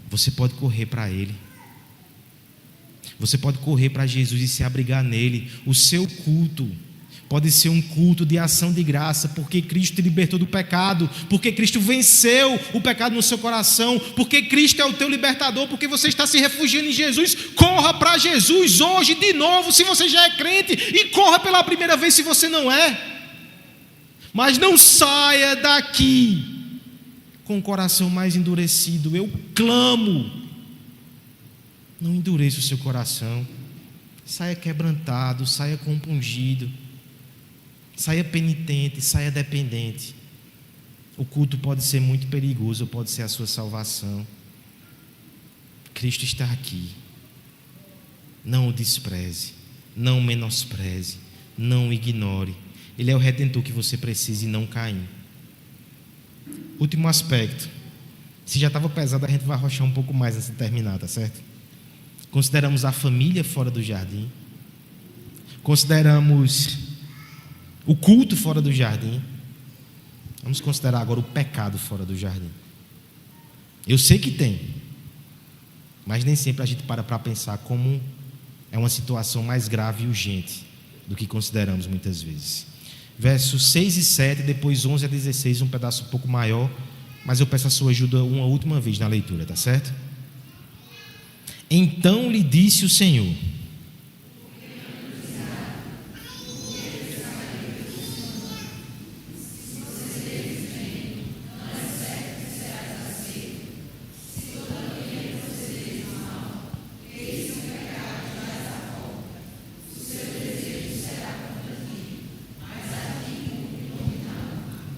Você pode correr para Ele. Você pode correr para Jesus e se abrigar nele. O seu culto pode ser um culto de ação de graça, porque Cristo te libertou do pecado, porque Cristo venceu o pecado no seu coração, porque Cristo é o teu libertador, porque você está se refugiando em Jesus. Corra para Jesus hoje de novo, se você já é crente, e corra pela primeira vez se você não é. Mas não saia daqui com o coração mais endurecido. Eu clamo, não endureça o seu coração. Saia quebrantado, saia compungido, saia penitente, saia dependente. O culto pode ser muito perigoso, pode ser a sua salvação. Cristo está aqui. Não o despreze, não o menospreze, não o ignore. Ele é o Redentor que você precisa e não Caim. Último aspecto. Se já estava pesado, a gente vai arrochar um pouco mais antes de terminar, tá certo? Consideramos a família fora do jardim. Consideramos o culto fora do jardim. Vamos considerar agora o pecado fora do jardim. Eu sei que tem, mas nem sempre a gente para pensar como é uma situação mais grave e urgente do que consideramos muitas vezes. Versos 6 e 7, depois 11 a 16, um pedaço um pouco maior, mas eu peço a sua ajuda uma última vez na leitura, tá certo? Então lhe disse o Senhor: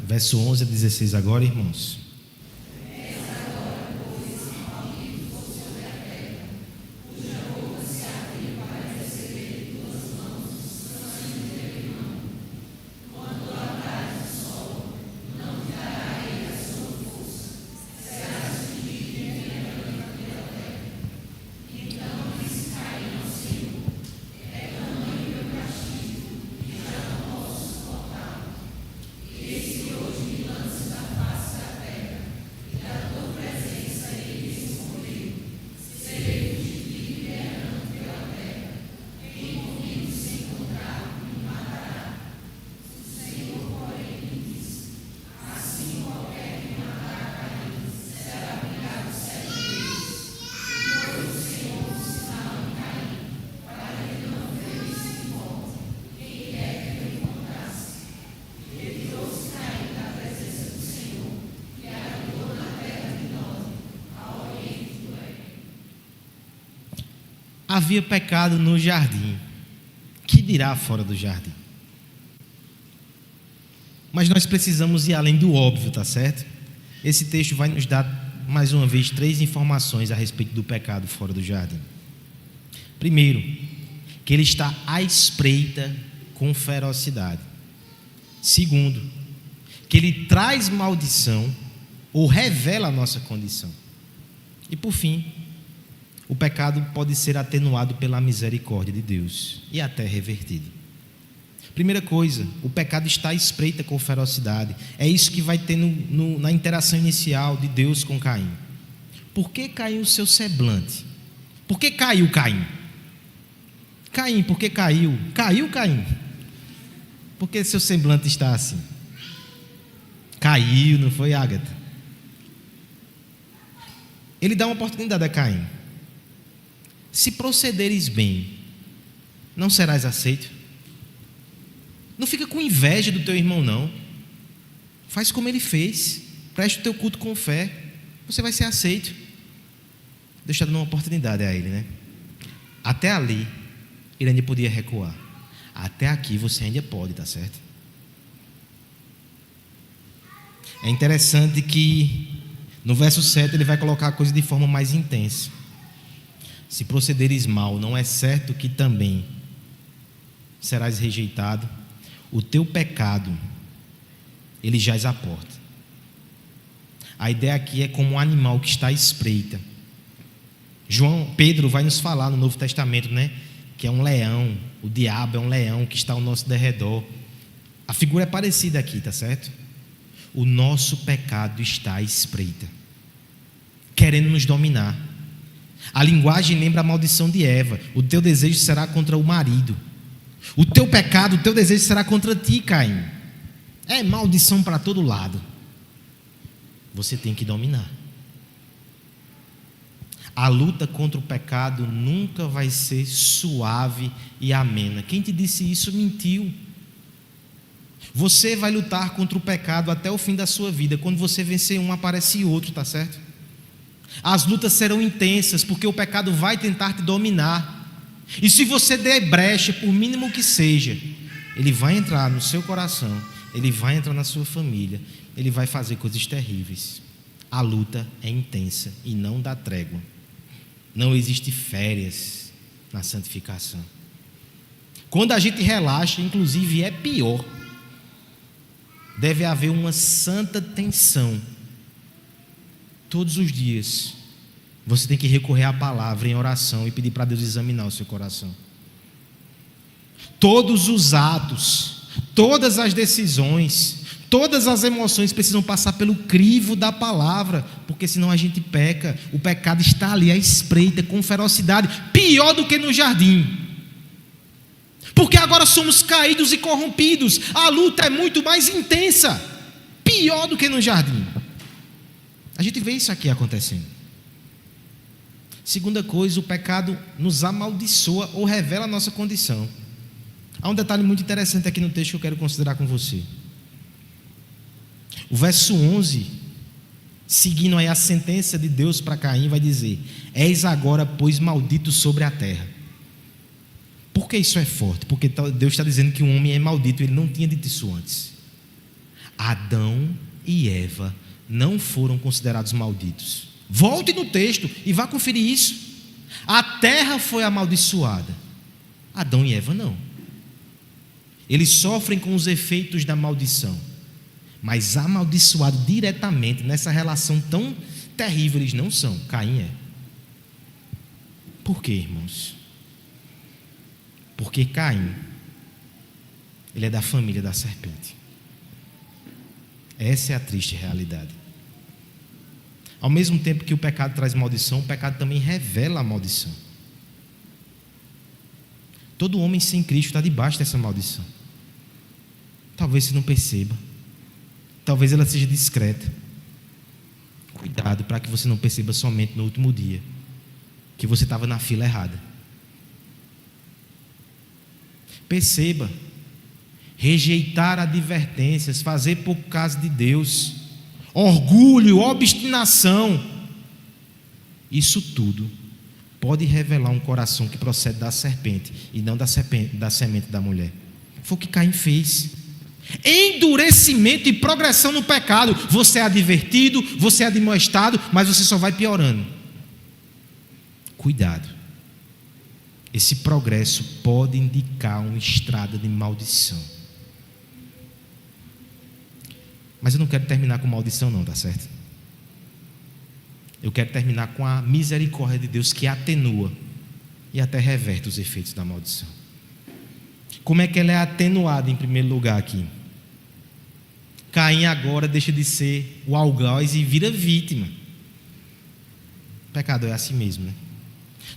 verso 11 a 16 agora, irmãos. Havia pecado no jardim, que dirá fora do jardim? Mas nós precisamos ir além do óbvio, tá certo? Esse texto vai nos dar, mais uma vez, 3 informações a respeito do pecado fora do jardim. Primeiro, que ele está à espreita com ferocidade. Segundo, que ele traz maldição ou revela a nossa condição. E por fim, o pecado pode ser atenuado pela misericórdia de Deus e até revertido. Primeira coisa, o pecado está à espreita com ferocidade. É isso que vai ter na interação inicial de Deus com Caim. Por que caiu o seu semblante? Por que caiu Caim? Caim, por que caiu? Caiu Caim? Por que seu semblante está assim? Caiu, não foi, Ágata? Ele dá uma oportunidade a Caim. Se procederes bem, não serás aceito. Não fica com inveja do teu irmão, não. Faz como ele fez. Preste o teu culto com fé. Você vai ser aceito. Deus está dando uma oportunidade a ele, né? Até ali, ele ainda podia recuar. Até aqui você ainda pode, tá certo? É interessante que no verso 7 ele vai colocar a coisa de forma mais intensa. Se procederes mal, não é certo que também serás rejeitado. O teu pecado, ele jaz à porta. A ideia aqui é como um animal que está à espreita. Pedro vai nos falar no Novo Testamento, né? Que é um leão, o diabo é um leão que está ao nosso derredor. A figura é parecida aqui, tá certo? O nosso pecado está à espreita, querendo nos dominar. A linguagem lembra a maldição de Eva. O teu desejo será contra o marido. O teu pecado, o teu desejo será contra ti, Caim. É maldição para todo lado. Você tem que dominar. A luta contra o pecado nunca vai ser suave e amena. Quem te disse isso mentiu. Você vai lutar contra o pecado até o fim da sua vida. Quando você vencer um, aparece outro, tá certo? As lutas serão intensas, porque o pecado vai tentar te dominar. E se você der brecha, por mínimo que seja, ele vai entrar no seu coração, ele vai entrar na sua família, ele vai fazer coisas terríveis. A luta é intensa e não dá trégua. Não existe férias na santificação. Quando a gente relaxa, inclusive, é pior. Deve haver uma santa tensão. Todos os dias você tem que recorrer à palavra em oração e pedir para Deus examinar o seu coração. Todos os atos, Todas as decisões, todas as emoções precisam passar pelo crivo da palavra, porque senão a gente peca. O pecado está ali à espreita, com ferocidade, pior do que no jardim. Porque agora somos caídos e corrompidos. A luta é muito mais intensa, pior do que no jardim. A gente vê isso aqui acontecendo. Segunda coisa, o pecado nos amaldiçoa ou revela a nossa condição. Há um detalhe muito interessante aqui no texto que eu quero considerar com você. O verso 11, seguindo aí a sentença de Deus para Caim, vai dizer: és agora, pois, maldito sobre a terra. Por que isso é forte? Porque Deus está dizendo que um homem é maldito. Ele não tinha dito isso antes. Adão e Eva não foram considerados malditos. Volte no texto e vá conferir isso. A terra foi amaldiçoada, Adão e Eva não. Eles sofrem com os efeitos da maldição, mas amaldiçoado diretamente nessa relação tão terrível eles não são. Caim é. Por quê, irmãos? Porque Caim, ele é da família da serpente. Essa é a triste realidade. Ao mesmo tempo que o pecado traz maldição, o pecado também revela a maldição. Todo homem sem Cristo está debaixo dessa maldição. Talvez você não perceba. Talvez ela seja discreta. Cuidado para que você não perceba somente no último dia que você estava na fila errada. Perceba, rejeitar advertências, fazer pouco caso de Deus, orgulho, obstinação, isso tudo pode revelar um coração que procede da serpente e não da semente da mulher. Foi o que Caim fez. Endurecimento e progressão no pecado. Você é advertido, você é admoestado, mas você só vai piorando. Cuidado. Esse progresso pode indicar uma estrada de maldição. Mas eu não quero terminar com maldição não, tá certo? Eu quero terminar com a misericórdia de Deus que atenua e até reverte os efeitos da maldição. Como é que ela é atenuada em primeiro lugar aqui? Caim agora deixa de ser o algoz e vira vítima. O pecado é assim mesmo, né?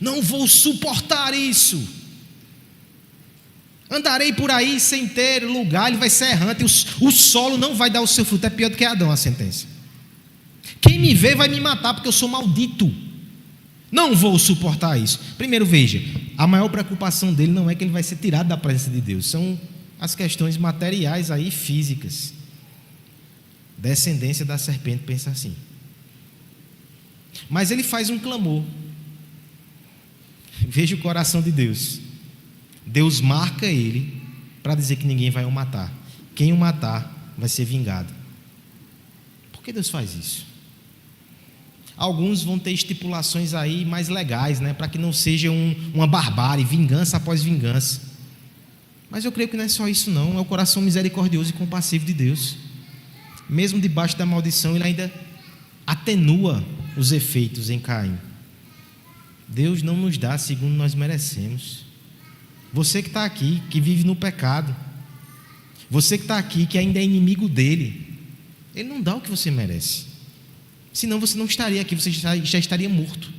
Não vou suportar isso. Andarei por aí sem ter lugar, ele vai ser errante, o solo não vai dar o seu fruto. É pior do que Adão a sentença. Quem me vê vai me matar porque eu sou maldito. Não vou suportar isso. Primeiro veja, a maior preocupação dele não é que ele vai ser tirado da presença de Deus, são as questões materiais aí, físicas. Descendência da serpente pensa assim. Mas ele faz um clamor. Veja o coração de Deus. Deus marca ele para dizer que ninguém vai o matar. Quem o matar vai ser vingado. Por que Deus faz isso? Alguns vão ter estipulações aí mais legais, né, para que não seja uma barbárie, vingança após vingança. Mas eu creio que não é só isso não, é o coração misericordioso e compassivo de Deus. Mesmo debaixo da maldição, ele ainda atenua os efeitos em Caim. Deus não nos dá segundo nós merecemos. Você que está aqui, que vive no pecado, você que está aqui, que ainda é inimigo dele, ele não dá o que você merece. Senão você não estaria aqui, você já estaria morto.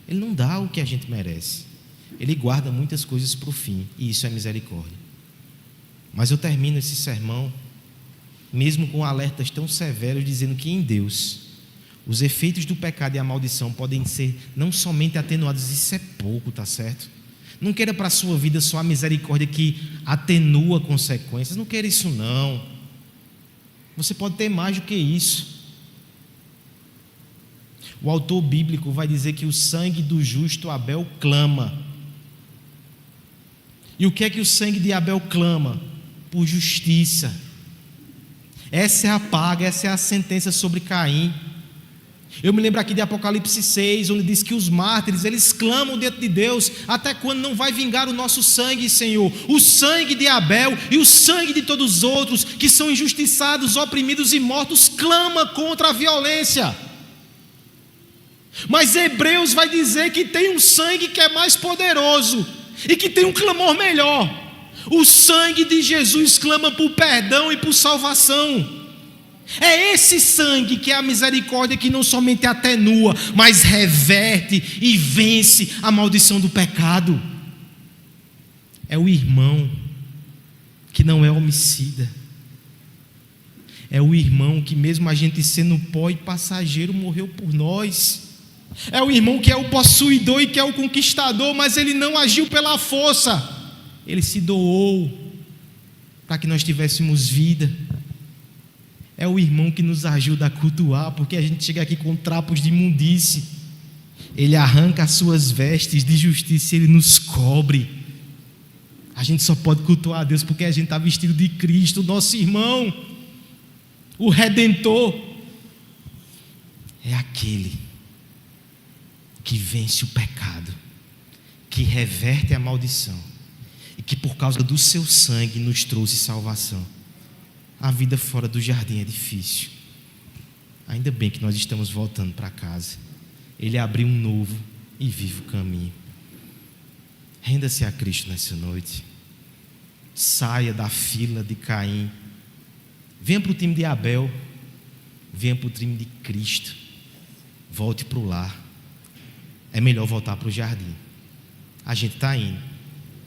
Ele não dá o que a gente merece. Ele guarda muitas coisas para o fim, e isso é misericórdia. Mas eu termino esse sermão, mesmo com alertas tão severos, dizendo que em Deus, os efeitos do pecado e a maldição podem ser não somente atenuados, isso é pouco, tá certo? Não queira para a sua vida só a misericórdia que atenua consequências, não queira isso não. Você pode ter mais do que isso. O autor bíblico vai dizer que o sangue do justo Abel clama. E o que é que o sangue de Abel clama? Por justiça. Essa é a paga, essa é a sentença sobre Caim. Eu me lembro aqui de Apocalipse 6, onde diz que os mártires, eles clamam diante de Deus: até quando não vai vingar o nosso sangue, Senhor? O sangue de Abel e o sangue de todos os outros que são injustiçados, oprimidos e mortos, clama contra a violência. Mas Hebreus vai dizer que tem um sangue que é mais poderoso e que tem um clamor melhor. O sangue de Jesus clama por perdão e por salvação. É esse sangue que é a misericórdia que não somente atenua, mas reverte e vence a maldição do pecado. É o irmão que não é homicida. É o irmão que, mesmo a gente sendo pó e passageiro, morreu por nós. É o irmão que é o possuidor e que é o conquistador, mas ele não agiu pela força. Ele se doou para que nós tivéssemos vida. É o irmão que nos ajuda a cultuar, porque a gente chega aqui com trapos de imundície. Ele arranca as suas vestes de justiça e ele nos cobre. A gente só pode cultuar a Deus porque a gente está vestido de Cristo, nosso irmão. O Redentor é aquele que vence o pecado, que reverte a maldição e que por causa do seu sangue nos trouxe salvação. A vida fora do jardim é difícil. Ainda bem que nós estamos voltando para casa. Ele abriu um novo e vivo caminho. Renda-se a Cristo nessa noite. Saia da fila de Caim. Venha para o time de Abel. Venha para o time de Cristo. Volte para o lar. É melhor voltar para o jardim. A gente está indo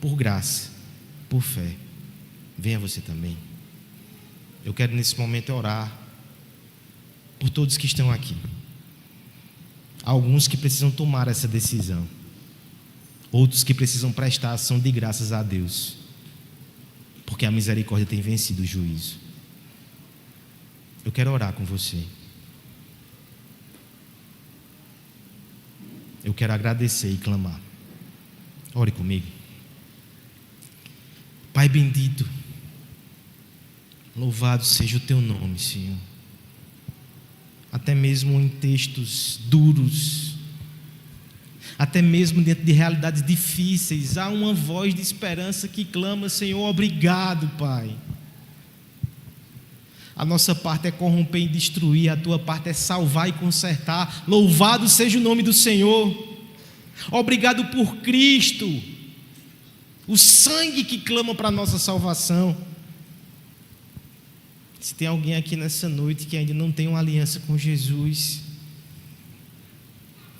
por graça, por fé. Venha você também. Eu quero nesse momento orar por todos que estão aqui. Alguns que precisam tomar essa decisão. Outros que precisam prestar ação de graças a Deus, porque a misericórdia tem vencido o juízo. Eu quero orar com você. Eu quero agradecer e clamar. Ore comigo. Pai bendito, louvado seja o teu nome, Senhor. Até mesmo em textos duros, até mesmo dentro de realidades difíceis, há uma voz de esperança que clama: Senhor, obrigado, Pai. A nossa parte é corromper e destruir, a tua parte é salvar e consertar. Louvado seja o nome do Senhor. Obrigado por Cristo, o sangue que clama para a nossa salvação. Se tem alguém aqui nessa noite que ainda não tem uma aliança com Jesus,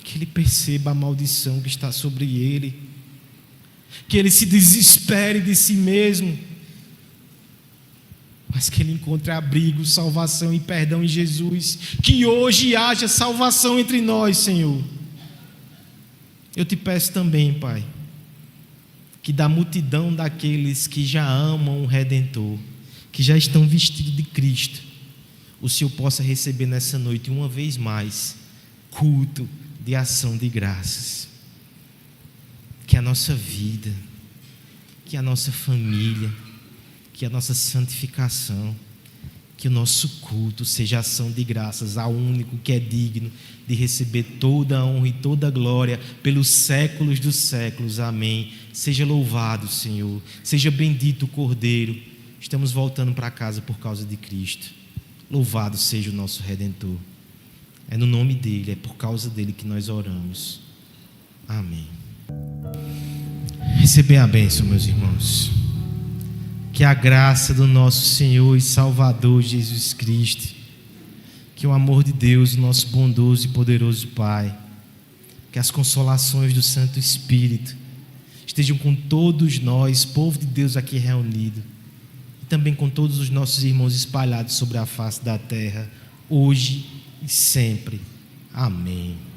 que ele perceba a maldição que está sobre ele, que ele se desespere de si mesmo, mas que ele encontre abrigo, salvação e perdão em Jesus. Que hoje haja salvação entre nós, Senhor. Eu te peço também, Pai, que da multidão daqueles que já amam o Redentor, que já estão vestidos de Cristo, o Senhor possa receber nessa noite uma vez mais culto de ação de graças. Que a nossa vida, que a nossa família, que a nossa santificação, que o nosso culto seja ação de graças ao único que é digno de receber toda a honra e toda a glória pelos séculos dos séculos. Amém. Seja louvado, Senhor. Seja bendito o Cordeiro. Estamos voltando para casa por causa de Cristo. Louvado seja o nosso Redentor. É no nome dele, é por causa dele que nós oramos. Amém. Receber a bênção, meus irmãos. Que a graça do nosso Senhor e Salvador Jesus Cristo, que o amor de Deus, nosso bondoso e poderoso Pai, que as consolações do Santo Espírito estejam com todos nós, povo de Deus aqui reunido, e também com todos os nossos irmãos espalhados sobre a face da terra, hoje e sempre. Amém.